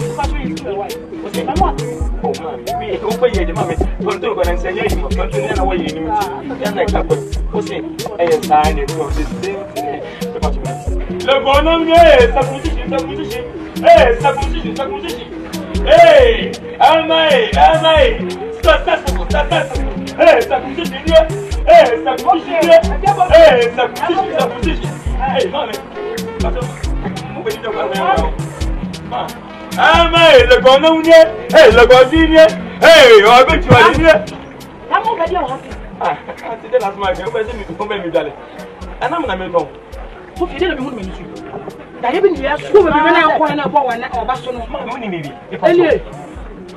Oh, we open here, the mommy. Don't do what I'm saying. You can't do it away. You can't like that. What's it? I sign it for this thing. Le bonhomme, sa position. Hey, sa position. Hey, am I? Stop. Hey, sa position. Hey, sa position. Hey, mommy. Am I? Le bonhomme, hey, le bonhomme, hey, on va tu vas dire. Ah, mon gars, c'était la semaine, on va essayer de tomber mes dalles. Un homme n'a même pas. Faut filer le monde monsieur. D'ailleurs ben il y a sous le bébé na ko na bo wa na oba so no. Ma mo ni mi bi. Ele.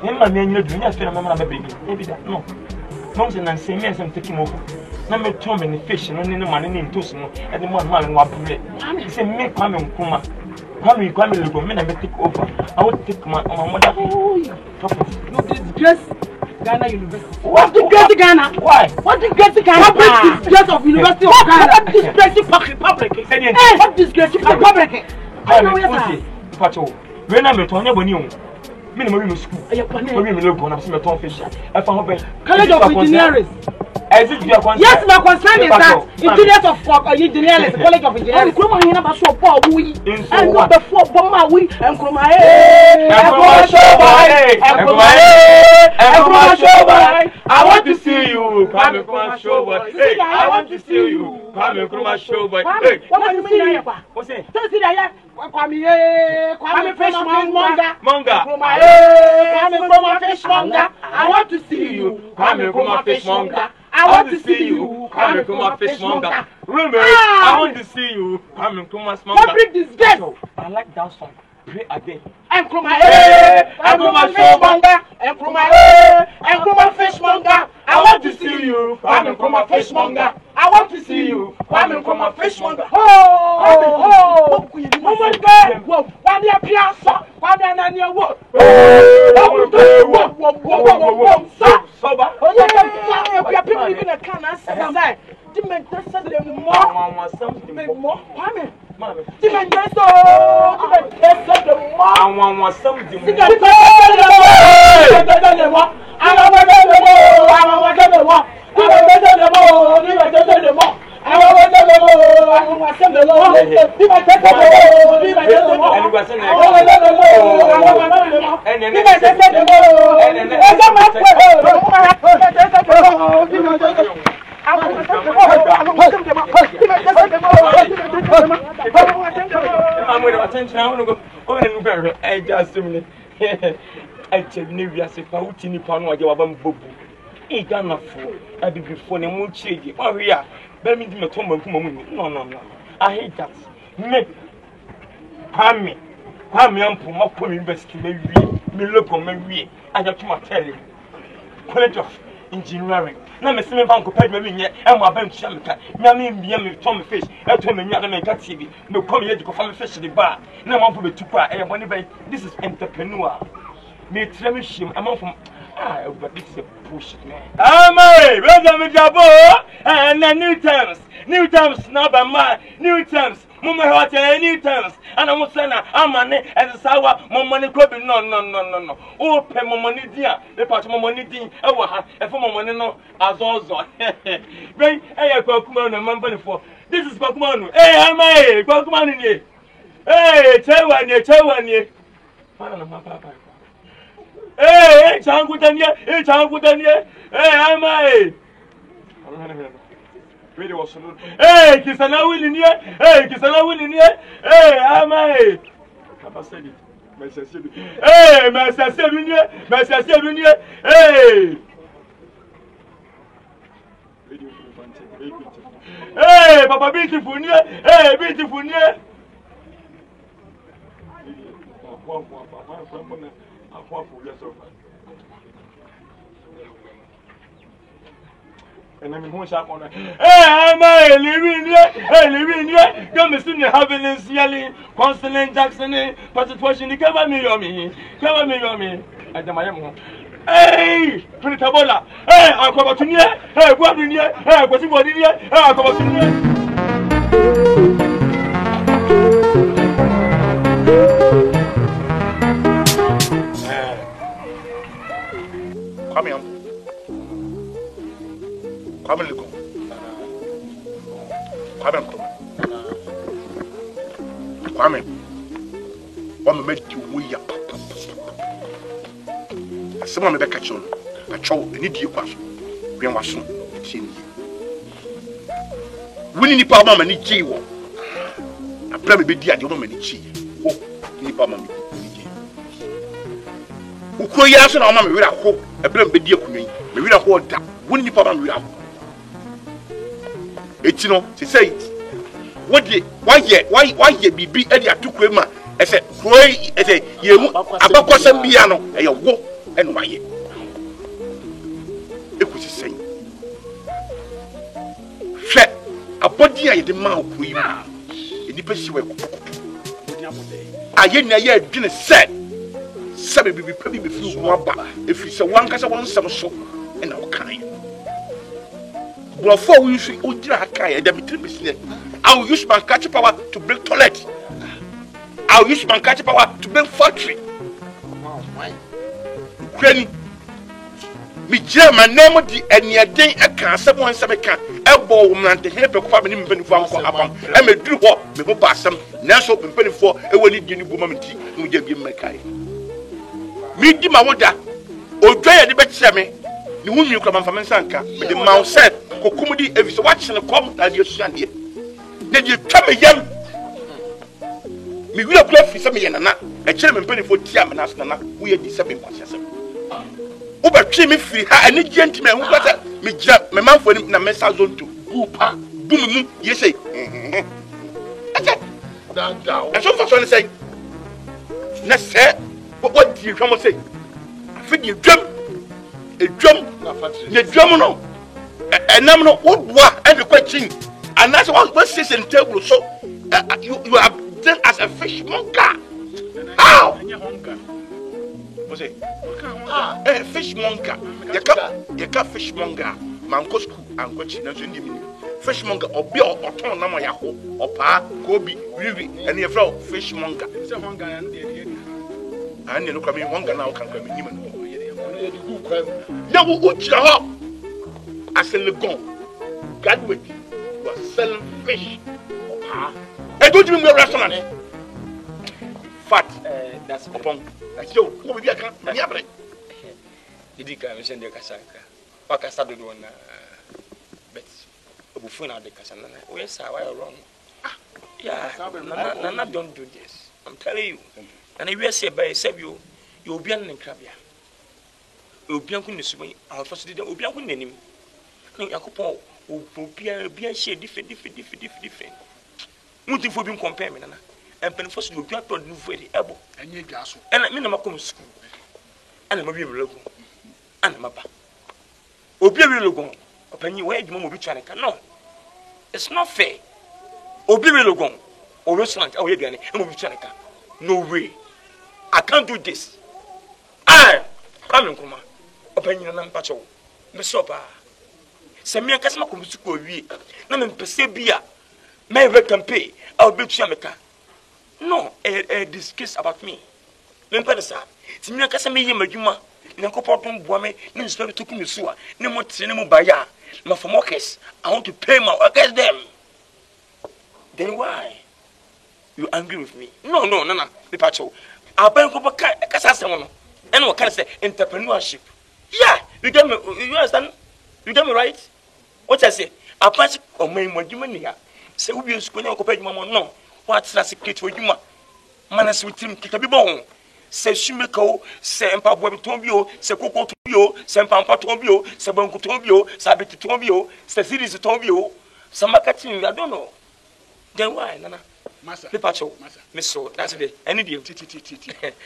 Em ma me nyina dunya fe na mama na bebe. E bi da. No. No se na se me se mteki mo. Na me to me ni fish no ni ma ni ntos no. E de mo ma no abure. Se me kwa me nkuma. How you come to go? Me na me take over. I will take my mother. No disgrace Ghana University. What disgrace Ghana? Why? What disgrace Ghana? What disgrace of University of Ghana? What disgrace Republic? Hey, what disgrace Republic? I know yes. Pacho, when I met on your bony, me no school. I am going to go and see my tongue fish. I found College of Engineering. Is it your concern? Yes, my concern is that engineers of engineers, College of Engineers. Kroma here na so poor we. And no before bomma we and kroma I want to see you. Come Kroma show boy. Hey, I want to see you. Come Kroma show boy. Hey, what do you mean? What's it? Tell see that Kwame fish monga. Kwame fish monga. I want to see you. Kwame fish monga. I want to see you. Kwame fish monga. Remember, I want to see you. Kwame monga. What bring this girl? I like that song. Play again. And Kroma fish monga. And Kroma fish monga. I want to see you. Kwame fish monga. I want to see you. Kwame fish monga. Oh my God! Whoa! One year piazza. 1 year nanya wo. Whoa! Soba. Oh yeah. We are people living a can answer. Demand test them more. Something more. Kwame. Demand test them more. I want something more. I'm with attention. I want to go. Oh, I just I tell you, I say, Pautini Pano, you have a book. He done for I be before the moon shady. Oh, yeah. Baby, my tomb. No. I hate that. Me, Pammy, I'm from my poor university. Me look on me. I got to my telling. College of Engineering. Now, Miss Van compared me yet, and my bench shamka. Mammy, me, Tommy Fish. I told me, I make a TV. No, come here to go from fish in the bar. Now, I'm going to buy a money bank. This is entrepreneur. Me, Tremishim, I'm from. But this is a bullshit, man. Brother, me jabo, and new terms, now by my new terms. Mama, what new terms? And I'm saying, I'm money and sour, more money could be no. Oh, pay more money, dear. The part of my money, dear. And for my money, no, as also. Bring a Pokemon and money for this is Pokemon. Hey, am I Pokemon in here? Hey, tell one year. Papa. Hey, Changutania. Hey, am I? Really was hey, Kisana will in here. Hey, am I? Papa said it. Hey, Master Sedunia. Hey. Hey, Papa beautiful near. Hey, beautiful near. And I'm in shop on it. Hey, am I living here? Come and see me having this yelling, Constant Jackson, Pacification, cover me. And the Miami. Hey, Printabola. Hey, I'll come to near. Hey, what in here? Hey, what's in here? I'll come to near. Come here. Kwame Liko. Kwame. One made you we ya papa. Someone may catch on. A chow, need you pass. We are soon. Winning the power man, need G. I play me be dear, you don't mean G. Oh, Nipa Mammy. Who could you ask our mammy without hope? A blame be dear to me. We will hold that. Winning the power without. It's no, she said, what ye, why ye be Eddie took with ma? I said, Croy, I said, you about Cossam Piano, and your walk and why ye. It was the same. Flat, a body I demand for you. In the best way. I yet didn't said, Sabby be probably before one bar if it's a one cast of one some so and our kind. Before we use I will use my catch power to build toilet. I will use my catch power to build factory. Granny, me jam my name di enya den e kan asem won se me kan e bo wo mrante he be ko fa me ni mpanifo anko apam e me duru ho me bo basam nanso mpanifo e woni di ni bu ma menti no je bi me kai me di ma woda odwa ye de be kire me ni hu nwi kwa mamfa mensanka me de maw set kokum di evi so watch ne kom na de suan de ne de twa me yam me wi akura fi se me ye nana e kire me mpanifo tia me na so nana wo ye di se be kwase se uba twi me free ha ani gentime hu kwata me gira me manfo ni na mesa zonto upa bum ye say ata down and so for so say na say what do you come say afi di dwam na factory ye dwam no enam no wodwa and the question and that's what sit in table so you are then as a fishmonger how say fishmonger you ka fishmonger manko school anko chi na so ndi mini fishmonger obi oton na mo ya ho opa ko bi wiwi ene ye fra fishmonger say hunger na de ani no kwa mi hunger na o kan kwa mi nyima no ye di ku kwa ya wo uchira ho asel gon graduate was selling fish opa e do jimi mo restaurant fat that's upon yo ko bi aka ni abre idika me sende kasaka wakasa do na bet obufu na de kasana na we say why wrong yeah nana don't do this I'm telling you and if you say by say you obi an nkrabia obi an kun ne sumo our first day obi an kun nanim no yakopon obi an share different muti fo bi compare me nana and pen first obi an to no very ebo anye dwa so and me na makom school and ma bi relogo and ma ba obi relogo opani why edwuma mo bi twa ne ka no it's not fair obi relogo o restaurant o ye duane e mo bi twa ne ka no way I can't do this come kuma opani na mpa cho me so pa se me akasa makom school wi na me pese bia my recompense I'll be twa me ka no this case about me lempa de sa ti mi akasa me yi madwuma na kopɔton boa me ne nso be toku me so a ne mo tre ne mo ba ya ma for workers I want to pay my workers them then why you angry with me no me pacho aban ko ba kasa asem no and what can say entrepreneurship yeah you get me you understand you get me right what I say apache o mai madwuma ni ya se ubi nsu ko nya ko pa dwuma mo no what na secret odwuma manase witim kitabi bon se shumeko se empabo beton bio se koko to bio se empampa to bio se banku to bio se abeti to bio se series to bio se marketing I don't know then why nana massa papacho miso that's it any day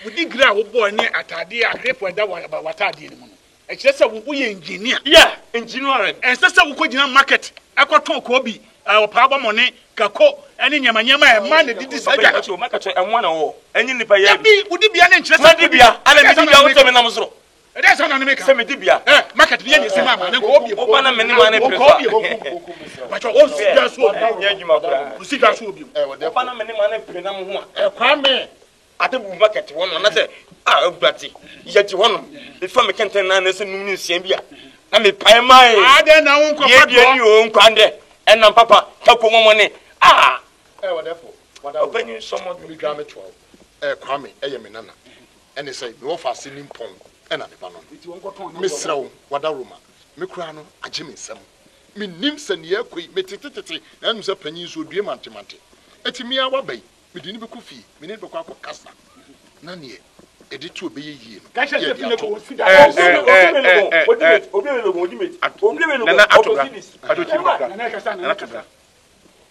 we dig gra wo boy ni atade a crepo da watade ni mo e kire se wo ye engineer yeah engineering and se wo ko gina market ekoton ko bi o pa ba money kako eni nyamanyama e ma na didi saga market e won na wo enyi nipa ye bi udi bia na nkire se bia ala mi bia wo to me na mo soro e dey say na me ka se me di bia market bi ye ni se ma na ko obi o pa na me ni ma na prefer but o si bia so ye adwuma kra o si bia so obi o pa na me ni ma na pre na mo ho a kwa me ate bu market won na se ogbati ye ti won e fa me kenten na se num ni sian bia na me pai mai ade na won ko fa do ni o nkwande enam papa kako momone whatever open someone to be gram 12 kwame eye me nana ene say me wo fa silim pon ena ne ba no me srawo wada roma me kura no age me nsam me nim se ne akoi me tetetete na anu se panyin so due mantemante eti me awa bai me dini be ku fi me ne be kwa kasa na ne edi tu obeye yie no ka se fi ne ko fi da obi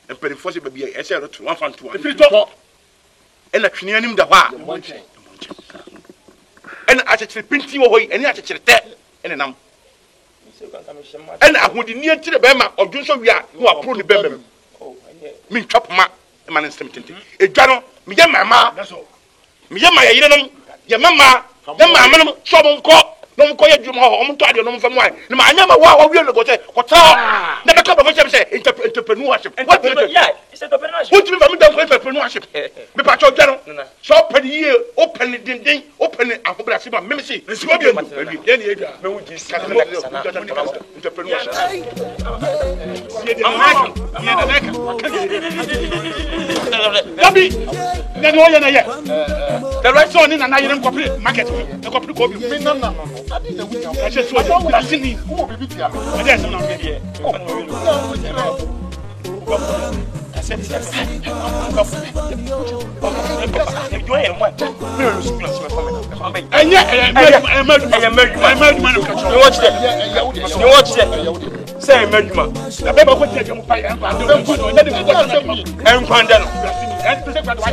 emperi force baby e se rotu 1.2 ena twene anim da hɔ a ena achechire pinti wo hoi ena achechire te ena nam ena ahodi ni antire be ma odwonso wi a no apro ni be mem mi twap ma ma ne stem tente edwa no mi ye mama mi ye ma ye yire no ye mama de mama no so bon ko no mo koye dwuma ho mo to ade no mo fam why na ma anya ma wa wi no go say kwata na be ka profession say entrepreneurship what yeah it's entrepreneurship what you mean by entrepreneurship me pa cho dwano so open ye open dindin open ahobrase ba me see so bi ye ni edwa me wu ji entrepreneurship Gabi, na no ye na ye. The right son in na ye copy market. The copy go be. No. I just so I see ni. Who be bit ya? I dey some na be here. I said say meduma na be ba ko tie mo pa en kwa do na de ko en kwa nda no en to say kwa wa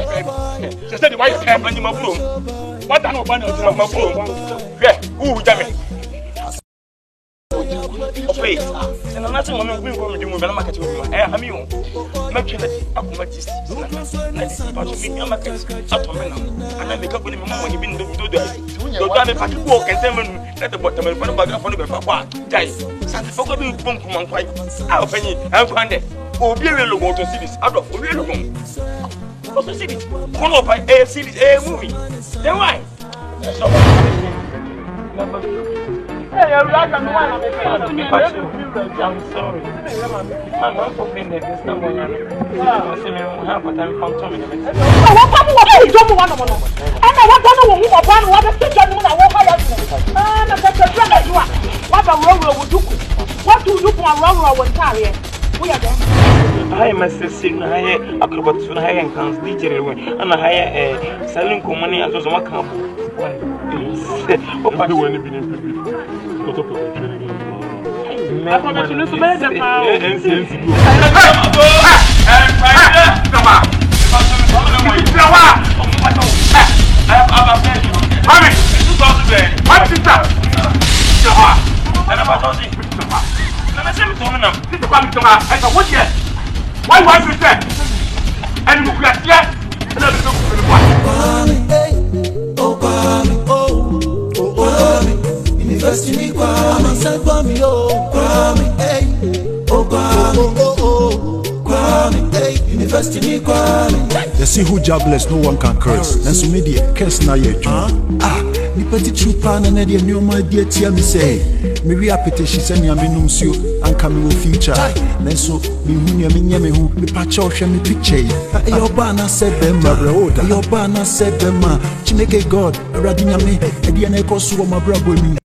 ye say the why you anyi ma bro what dan oba na o ma bro hwe wu ja me okay and I'm not saying I'm going to do market with I am you make it akuma tist na see about me am market ato me now and I make up with me money bin do do me pack go can tell me let the bottom of the bag for the kwa dai say for go do pump man kwai a ofanyi am kwande obi we logo to see this out of obi logo also see this one of a series a movie then why so hey, I'm sorry. I'm not hoping that this time when I'm half a time from Tommy. I am a sister, I am acrobat, I am cans, DJ, and I am selling money as was a camp. What do you They see who jobless, no one can curse. Then so media curse na ye ni pati chupa na na de nyoma de tia me say. Me wi apete she say nya me num suo anka me wo future. Then so me hu nya me nya me hu me pa cha ohwe me picture. Your bana said them your bana said them Chineke God, Radinya me, e de na ekoso wo mabrabo mi.